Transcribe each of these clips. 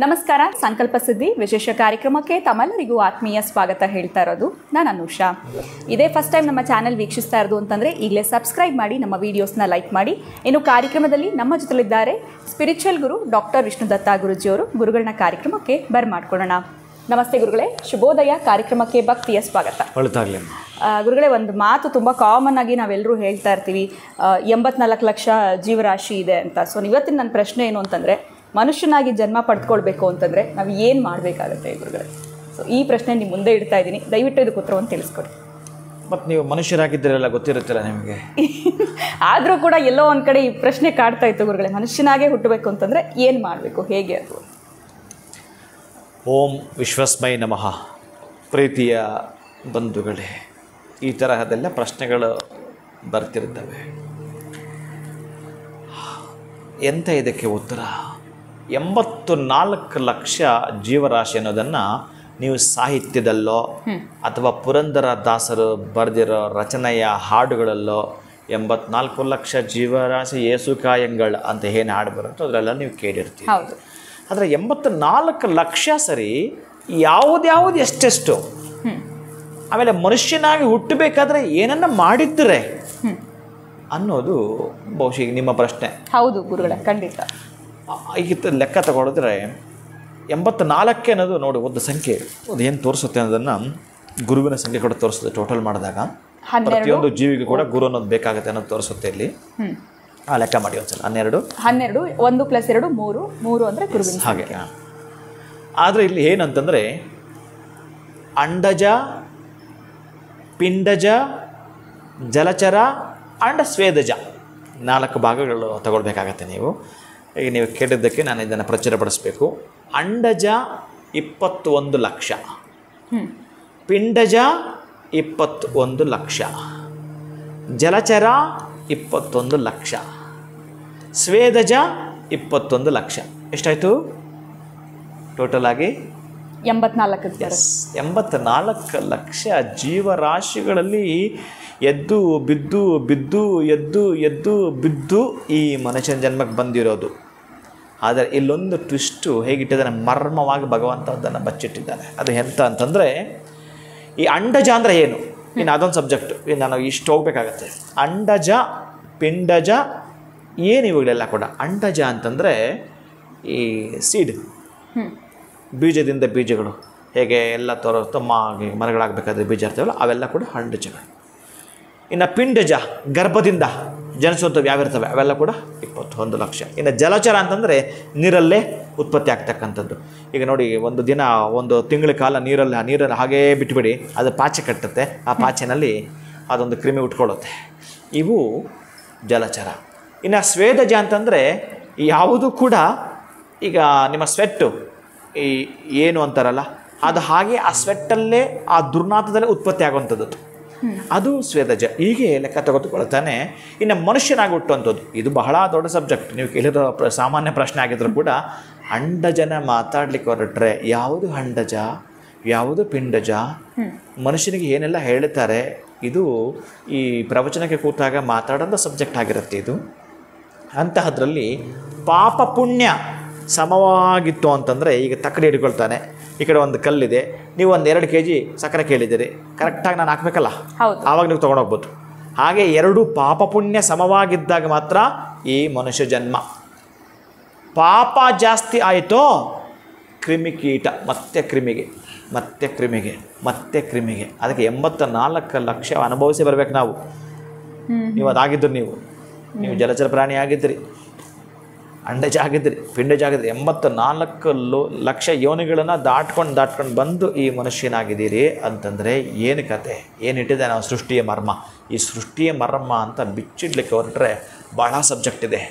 ನಮಸ್ಕಾರ. ಸಂಕಲ್ಪ ಸಿದ್ಧಿ ವಿಶೇಷ ಕಾರ್ಯಕ್ರಮಕ್ಕೆ ತಮ್ಮೆಲ್ಲರಿಗೂ ಆತ್ಮೀಯ ಸ್ವಾಗತ ಹೇಳ್ತಾ ಇರೋದು ನಾನು ಅನುಷಾ. ಇದೇ ಫಸ್ಟ್ ಟೈಮ್ ನಮ್ಮ ಚಾನೆಲ್ ವೀಕ್ಷಿಸ್ತಾ ಇರೋದು ಅಂತಂದರೆ ಈಗಲೇ ಸಬ್ಸ್ಕ್ರೈಬ್ ಮಾಡಿ, ನಮ್ಮ ವೀಡಿಯೋಸ್ನ ಲೈಕ್ ಮಾಡಿ. ಇನ್ನು ಕಾರ್ಯಕ್ರಮದಲ್ಲಿ ನಮ್ಮ ಜೊತೆಲಿದ್ದಾರೆ ಸ್ಪಿರಿಚುವಲ್ ಗುರು ಡಾಕ್ಟರ್ ವಿಷ್ಣುದತ್ತ ಗುರುಜಿಯವರು. ಗುರುಗಳನ್ನ ಕಾರ್ಯಕ್ರಮಕ್ಕೆ ಬರ್ಮಾಡ್ಕೊಳ್ಳೋಣ. ನಮಸ್ತೆ ಗುರುಗಳೇ, ಶುಭೋದಯ. ಕಾರ್ಯಕ್ರಮಕ್ಕೆ ಭಕ್ತಿಯ ಸ್ವಾಗತ. ಗುರುಗಳೇ, ಒಂದು ಮಾತು ತುಂಬ ಕಾಮನ್ ಆಗಿ ನಾವೆಲ್ಲರೂ ಹೇಳ್ತಾ ಇರ್ತೀವಿ, 84 ಲಕ್ಷ ಜೀವರಾಶಿ ಇದೆ ಅಂತ. ಸೊ ಇವತ್ತಿನ ನನ್ನ ಪ್ರಶ್ನೆ ಏನು ಅಂತಂದರೆ, ಮನುಷ್ಯನಾಗಿ ಜನ್ಮ ಪಡೆದುಕೊಳ್ಬೇಕು ಅಂತಂದರೆ ನಾವು ಏನು ಮಾಡಬೇಕಾಗುತ್ತೆ ಗುರುಗಳೇ? ಸೊ ಈ ಪ್ರಶ್ನೆ ನಿಮ್ಮ ಮುಂದೆ ಇಡ್ತಾ ಇದ್ದೀನಿ, ದಯವಿಟ್ಟು ಇದಕ್ಕೆ ಉತ್ತರವನ್ನು ತಿಳಿಸ್ಕೊಡಿ. ಮತ್ತು ನೀವು ಮನುಷ್ಯರಾಗಿದ್ದರೆಲ್ಲ ಗೊತ್ತಿರುತ್ತಿಲ್ಲ ನಿಮಗೆ. ಆದರೂ ಕೂಡ ಎಲ್ಲೋ ಒಂದು ಕಡೆ ಈ ಪ್ರಶ್ನೆ ಕಾಡ್ತಾ ಇತ್ತು ಗುರುಗಳೇ, ಮನುಷ್ಯನಾಗೇ ಹುಟ್ಟಬೇಕು ಅಂತಂದರೆ ಏನು ಮಾಡಬೇಕು, ಹೇಗೆ ಅದು? ಓಂ ವಿಶ್ವಸ್ಮೈ ನಮಃ. ಪ್ರೀತಿಯ ಬಂಧುಗಳೇ, ಈ ತರಹದೆಲ್ಲ ಪ್ರಶ್ನೆಗಳು ಬರ್ತಿರ್ತವೆ. ಎಂಥ ಇದಕ್ಕೆ ಉತ್ತರ? 84 ಲಕ್ಷ ಜೀವರಾಶಿ ಅನ್ನೋದನ್ನು ನೀವು ಸಾಹಿತ್ಯದಲ್ಲೋ ಅಥವಾ ಪುರಂದರ ದಾಸರು ಬರೆದಿರೋ ರಚನೆಯ ಹಾಡುಗಳಲ್ಲೋ 84 ಲಕ್ಷ ಜೀವರಾಶಿ ಏಸುಕಾಯಂಗಳು ಅಂತ ಏನು ಹಾಡು ಬರುತ್ತೋ ಅದರೆಲ್ಲ ನೀವು ಕೇಳಿರ್ತೀವಿ. ಆದರೆ 84 ಲಕ್ಷ ಸರಿ ಯಾವುದ್ಯಾವುದು ಎಷ್ಟೆಷ್ಟು, ಆಮೇಲೆ ಮನುಷ್ಯನಾಗಿ ಹುಟ್ಟಬೇಕಾದ್ರೆ ಏನನ್ನ ಮಾಡಿದ್ರೆ ಅನ್ನೋದು ಬಹುಶಃ ಈಗ ನಿಮ್ಮ ಪ್ರಶ್ನೆ. ಹೌದು ಗುರುಗಳೇ, ಖಂಡಿತ. ಈಗ ಲೆಕ್ಕ ತಗೊಳಿದ್ರೆ 84 ಅನ್ನೋದು ನೋಡಿ ಒಂದು ಸಂಖ್ಯೆ, ಅದು ಏನು ತೋರಿಸುತ್ತೆ ಅನ್ನೋದನ್ನು ಗುರುವಿನ ಸಂಖ್ಯೆ ಕೂಡ ತೋರಿಸುತ್ತೆ. ಟೋಟಲ್ ಮಾಡಿದಾಗ ಪ್ರತಿಯೊಂದು ಜೀವಿಗೂ ಕೂಡ ಗುರು ಅನ್ನೋದು ಬೇಕಾಗುತ್ತೆ ಅನ್ನೋದು ತೋರಿಸುತ್ತೆ ಇಲ್ಲಿ. ಲೆಕ್ಕ ಮಾಡಿ ಒಂದ್ಸಲ. 12 1 + 2 3 ಅಂದರೆ ಗುರುವಿನ ಹಾಗೆ. ಆದರೆ ಇಲ್ಲಿ ಏನಂತಂದರೆ ಅಂಡಜ, ಪಿಂಡಜ, ಜಲಚರ ಅಂಡ್ ಸ್ವೇದಜ 4 ಭಾಗಗಳು ತಗೊಳ್ಬೇಕಾಗತ್ತೆ ನೀವು. ಈಗ ನೀವು ಕೇಳಿದ್ದಕ್ಕೆ ನಾನು ಇದನ್ನು ಪ್ರಚುರಪಡಿಸಬೇಕು. ಅಂಡಜ 21 ಲಕ್ಷ, ಪಿಂಡಜ 21 ಲಕ್ಷ, ಜಲಚರ 21 ಲಕ್ಷ, ಸ್ವೇದಜ 21 ಲಕ್ಷ. ಎಷ್ಟಾಯಿತು ಟೋಟಲ್ ಆಗಿ? 84 ಲಕ್ಷ ಜೀವರಾಶಿಗಳಲ್ಲಿ ಎದ್ದು ಬಿದ್ದು ಬಿದ್ದು ಎದ್ದು ಎದ್ದು ಬಿದ್ದು ಈ ಮನುಷ್ಯನ ಜನ್ಮಕ್ಕೆ ಬಂದಿರೋದು. ಆದರೆ ಇಲ್ಲೊಂದು ಟ್ವಿಸ್ಟು ಹೇಗಿಟ್ಟಿದ್ದಾನೆ, ಮರ್ಮವಾಗಿ ಭಗವಂತ ಅದನ್ನು ಬಚ್ಚಿಟ್ಟಿದ್ದಾನೆ. ಅದು ಎಂತ ಅಂತಂದರೆ, ಈ ಅಂಡಜ ಅಂದರೆ ಏನು, ಇನ್ನು ಅದೊಂದು ಸಬ್ಜೆಕ್ಟು. ನಾನು ಇಷ್ಟು ಹೋಗ್ಬೇಕಾಗತ್ತೆ. ಅಂಡಜ, ಪಿಂಡಜ ಏನು ಇವುಗಳೆಲ್ಲ ಕೂಡ. ಅಂಡಜ ಅಂತಂದರೆ ಈ ಸೀಡ್, ಬೀಜದಿಂದ ಬೀಜಗಳು ಹೇಗೆ ಎಲ್ಲ ತಮ್ಮಾಗಿ ಮರಗಳಾಗಬೇಕಾದ್ರೆ ಬೀಜ ಇರ್ತಾವಲ್ಲ, ಅವೆಲ್ಲ ಕೂಡ ಅಂಡಜಗಳು. ಇನ್ನು ಪಿಂಡಜ, ಗರ್ಭದಿಂದ ಜನಿಸುವಂಥವು ಯಾವಿರ್ತವೆ ಅವೆಲ್ಲ ಕೂಡ 21 ಲಕ್ಷ. ಇನ್ನು ಜಲಚರ ಅಂತಂದರೆ ನೀರಲ್ಲೇ ಉತ್ಪತ್ತಿ ಆಗ್ತಕ್ಕಂಥದ್ದು. ಈಗ ನೋಡಿ, ಒಂದು ದಿನ 1 ತಿಂಗಳ ಕಾಲ ನೀರಲ್ಲಿ ಹಾಗೇ ಬಿಟ್ಟುಬಿಡಿ, ಅದು ಪಾಚೆ ಕಟ್ಟುತ್ತೆ. ಆ ಪಾಚೆನಲ್ಲಿ ಅದೊಂದು ಕ್ರಿಮಿ ಉಟ್ಕೊಳ್ಳುತ್ತೆ. ಇವು ಜಲಚರ. ಇನ್ನು ಸ್ವೇದಜ ಅಂತಂದರೆ ಯಾವುದು ಕೂಡ ಈಗ ನಿಮ್ಮ ಸ್ವೆಟ್ಟು ಈ ಏನು ಅಂತಾರಲ್ಲ, ಅದು ಹಾಗೆ ಆ ಸ್ವೆಟ್ಟಲ್ಲೇ ಆ ದುರ್ನಾಥದಲ್ಲೇ ಉತ್ಪತ್ತಿ ಆಗುವಂಥದ್ದು, ಅದು ಸ್ವೇದಜ. ಹೀಗೆ ಲೆಕ್ಕ ತೆಗೆದುಕೊಳ್ತಾನೆ. ಇನ್ನು ಮನುಷ್ಯನಾಗಿ ಹುಟ್ಟುವಂಥದ್ದು, ಇದು ಬಹಳ ದೊಡ್ಡ ಸಬ್ಜೆಕ್ಟ್. ನೀವು ಕೇಳಿರೋ ಸಾಮಾನ್ಯ ಪ್ರಶ್ನೆ ಆಗಿದ್ರು ಕೂಡ ಅಂಡಜನ ಮಾತಾಡ್ಲಿಕ್ಕೆ ಹೊರಟ್ರೆ ಯಾವುದು ಅಂಡಜ, ಯಾವುದು ಪಿಂಡಜ, ಮನುಷ್ಯನಿಗೆ ಏನೆಲ್ಲ ಹೇಳ್ತಾರೆ, ಇದು ಈ ಪ್ರವಚನಕ್ಕೆ ಕೂತಾಗ ಮಾತಾಡೋಂಥ ಸಬ್ಜೆಕ್ಟ್ ಆಗಿರುತ್ತೆ ಇದು. ಅಂತಹದ್ರಲ್ಲಿ ಪಾಪ ಪುಣ್ಯ ಸಮವಾಗಿತ್ತು ಅಂತಂದರೆ, ಈಗ ತಕ್ಕಡಿ ಹಿಡ್ಕೊಳ್ತಾನೆ, ಈ ಕಡೆ ಒಂದು ಕಲ್ಲಿದೆ, ನೀವು 2 kg ಸಕ್ಕರೆ ಕೇಳಿದ್ದೀರಿ, ಕರೆಕ್ಟಾಗಿ ನಾನು ಹಾಕಬೇಕಲ್ಲ, ಆವಾಗ ನೀವು ತೊಗೊಂಡೋಗ್ಬೋದು. ಹಾಗೆ 2 ಪಾಪ ಪುಣ್ಯ ಸಮವಾಗಿದ್ದಾಗ ಮಾತ್ರ ಈ ಮನುಷ್ಯ ಜನ್ಮ. ಪಾಪ ಜಾಸ್ತಿ ಆಯಿತೋ ಕ್ರಿಮಿಕೀಟ, ಮತ್ತೆ ಕ್ರಿಮಿಗೆ, ಮತ್ತೆ ಕ್ರಿಮಿಗೆ, ಮತ್ತೆ ಕ್ರಿಮಿಗೆ. ಅದಕ್ಕೆ 84 ಲಕ್ಷ ಅನುಭವಿಸಿ ಬರಬೇಕು ನಾವು. ನೀವು ಅದಾಗಿದ್ದರು, ನೀವು ಜಲಚರ ಪ್ರಾಣಿ ಆಗಿದ್ದಿರಿ, ಅಂಡಜ ಆಗಿದ್ರಿ, ಪಿಂಡಜ ಆಗಿದ್ರಿ. 84 ಲಕ್ಷ ಯೋನಿಗಳನ್ನು ದಾಟ್ಕೊಂಡು ಬಂದು ಈ ಮನುಷ್ಯನಾಗಿದ್ದೀರಿ ಅಂತಂದರೆ ಏನು ಕತೆ, ಏನಿಟ್ಟಿದೆ ನಾವು ಸೃಷ್ಟಿಯ ಮರ್ಮ. ಈ ಸೃಷ್ಟಿಯ ಮರ್ಮ ಅಂತ ಬಿಚ್ಚಿಡ್ಲಿಕ್ಕೆ ಹೊರಟ್ರೆ ಬಹಳ ಸಬ್ಜೆಕ್ಟ್ ಇದೆ.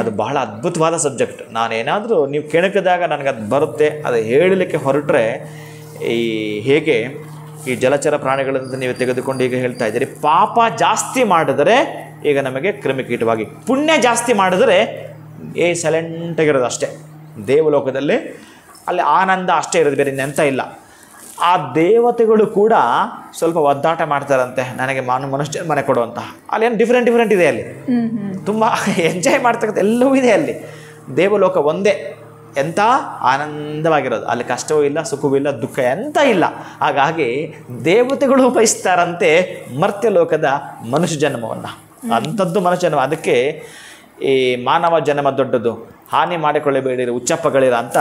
ಅದು ಬಹಳ ಅದ್ಭುತವಾದ ಸಬ್ಜೆಕ್ಟ್. ನಾನೇನಾದರೂ ನೀವು ಕೆಣಕಿದಾಗ ನನಗದು ಬರುತ್ತೆ, ಅದು ಹೇಳಲಿಕ್ಕೆ ಹೊರಟ್ರೆ ಈ ಹೇಗೆ ಈ ಜಲಚರ ಪ್ರಾಣಿಗಳಿಂದ ನೀವು ತೆಗೆದುಕೊಂಡು ಈಗ ಹೇಳ್ತಾ ಇದ್ದೀರಿ, ಪಾಪ ಜಾಸ್ತಿ ಮಾಡಿದರೆ ಈಗ ನಮಗೆ ಕ್ರಿಮಿಕೀಟವಾಗಿ, ಪುಣ್ಯ ಜಾಸ್ತಿ ಮಾಡಿದರೆ ಸೈಲೆಂಟಾಗಿರೋದು ಅಷ್ಟೇ. ದೇವಲೋಕದಲ್ಲಿ ಅಲ್ಲಿ ಆನಂದ ಅಷ್ಟೇ ಇರೋದು, ಬೇರೆ ಇನ್ನೆಂತ ಇಲ್ಲ. ಆ ದೇವತೆಗಳು ಕೂಡ ಸ್ವಲ್ಪ ಒದ್ದಾಟ ಮಾಡ್ತಾರಂತೆ, ನನಗೆ ಮನುಷ್ಯ ಜನ್ಮನೆ ಕೊಡುವಂತ. ಅಲ್ಲೇನು ಡಿಫ್ರೆಂಟ್ ಇದೆ, ಅಲ್ಲಿ ತುಂಬ ಎಂಜಾಯ್ ಮಾಡ್ತಕ್ಕಂಥ ಎಲ್ಲವೂ ಇದೆ. ಅಲ್ಲಿ ದೇವಲೋಕ ಒಂದೇ, ಎಂಥ ಆನಂದವಾಗಿರೋದು, ಅಲ್ಲಿ ಕಷ್ಟವೂ ಇಲ್ಲ, ಸುಖವೂ ಇಲ್ಲ, ದುಃಖ ಎಂತ ಇಲ್ಲ. ಹಾಗಾಗಿ ದೇವತೆಗಳು ಬಯಸ್ತಾರಂತೆ ಮರ್ತ್ಯಲೋಕದ ಮನುಷ್ಯ ಜನ್ಮವನ್ನು, ಅಂಥದ್ದು ಮನುಷ್ಯ ಜನ್ಮ. ಅದಕ್ಕೆ ಈ ಮಾನವ ಜನ್ಮ ದೊಡ್ಡದು, ಹಾನಿ ಮಾಡಿಕೊಳ್ಳಬೇಡಿರಿ ಉಚ್ಚಪ್ಪಗಳಿರ ಅಂತ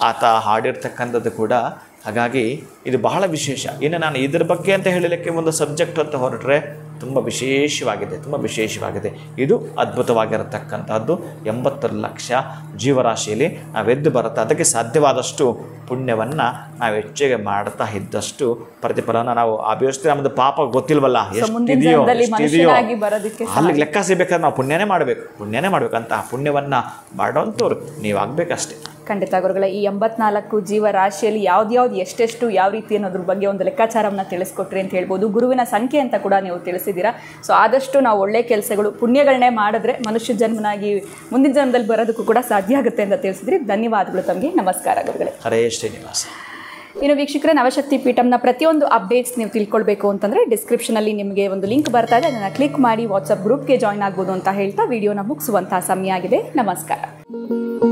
ಆತ ಹಾಡಿರ್ತಕ್ಕಂಥದ್ದು ಕೂಡ. ಹಾಗಾಗಿ ಇದು ಬಹಳ ವಿಶೇಷ. ಇನ್ನು ನಾನು ಇದ್ರ ಬಗ್ಗೆ ಅಂತ ಹೇಳಲಿಕ್ಕೆ ಒಂದು ಸಬ್ಜೆಕ್ಟ್ ಅಂತ ಹೊರಟ್ರೆ ತುಂಬ ವಿಶೇಷವಾಗಿದೆ. ಇದು ಅದ್ಭುತವಾಗಿರತಕ್ಕಂಥದ್ದು. 80 ಲಕ್ಷ ಜೀವರಾಶಿಯಲ್ಲಿ ನಾವೆದ್ದು ಬರುತ್ತೆ. ಅದಕ್ಕೆ ಸಾಧ್ಯವಾದಷ್ಟು ಪುಣ್ಯವನ್ನು ನಾವು ಹೆಚ್ಚಿಗೆ ಮಾಡ್ತಾ ಇದ್ದಷ್ಟು ಪ್ರತಿಫಲನ ನಾವು ಅಭಿವೃದ್ಧಿ. ನಮ್ಮದು ಪಾಪ ಗೊತ್ತಿಲ್ವಲ್ಲ, ಎಷ್ಟಿದೆಯೋ ಅಲ್ಲಿಗೆ ಲೆಕ್ಕ ಸಿಗ್ಬೇಕಾದ್ರೆ ನಾವು ಪುಣ್ಯನೇ ಮಾಡಬೇಕು ಅಂತ ಆ ಪುಣ್ಯವನ್ನು ಮಾಡೋಂಥವ್ರು ನೀವಾಗಬೇಕಷ್ಟೇ. ಖಂಡಿತ ಗುರುಗಳೇ, ಈ 84 ಜೀವರಾಶಿಯಲ್ಲಿ ಯಾವ್ದು ಎಷ್ಟೆಷ್ಟು ಯಾವ ರೀತಿ ಅನ್ನೋದ್ರ ಬಗ್ಗೆ ಒಂದು ಲೆಕ್ಕಾಚಾರವನ್ನು ತಿಳಿಸ್ಕೊಟ್ರಿ ಅಂತ ಹೇಳ್ಬೋದು. ಗುರುವಿನ ಸಂಖ್ಯೆ ಅಂತ ಕೂಡ ನೀವು ತಿಳಿಸಿದ್ದೀರಾ. ಸೊ ಆದಷ್ಟು ನಾವು ಒಳ್ಳೆ ಕೆಲಸಗಳು ಪುಣ್ಯಗಳನ್ನೇ ಮಾಡಿದ್ರೆ ಮನುಷ್ಯ ಜನ್ಮನಾಗಿ ಮುಂದಿನ ಜನ್ಮದಲ್ಲಿ ಬರೋದಕ್ಕೂ ಕೂಡ ಸಾಧ್ಯ ಆಗುತ್ತೆ ಅಂತ ತಿಳಿಸಿದ್ರಿ. ಧನ್ಯವಾದಗಳು ತಮಗೆ. ನಮಸ್ಕಾರ ಗುರುಗಳೇ. ಹರೇ ಶ್ರೀನಿವಾಸ. ಇನ್ನು ವೀಕ್ಷಕರೇ, ನವಶಕ್ತಿ ಪೀಠಂನ ಪ್ರತಿಯೊಂದು ಅಪ್ಡೇಟ್ಸ್ ನೀವು ತಿಳ್ಕೊಳ್ಬೇಕು ಅಂತಂದರೆ ಡಿಸ್ಕ್ರಿಪ್ಷನಲ್ಲಿ ನಿಮಗೆ ಒಂದು ಲಿಂಕ್ ಬರ್ತಾ ಇದೆ, ಅದನ್ನು ಕ್ಲಿಕ್ ಮಾಡಿ ವಾಟ್ಸಪ್ ಗ್ರೂಪ್ಗೆ ಜಾಯ್ನ್ ಆಗ್ಬೋದು ಅಂತ ಹೇಳ್ತಾ ವಿಡಿಯೋನ ಮುಗಿಸುವಂತಹ ಸಮಯ ಆಗಿದೆ. ನಮಸ್ಕಾರ.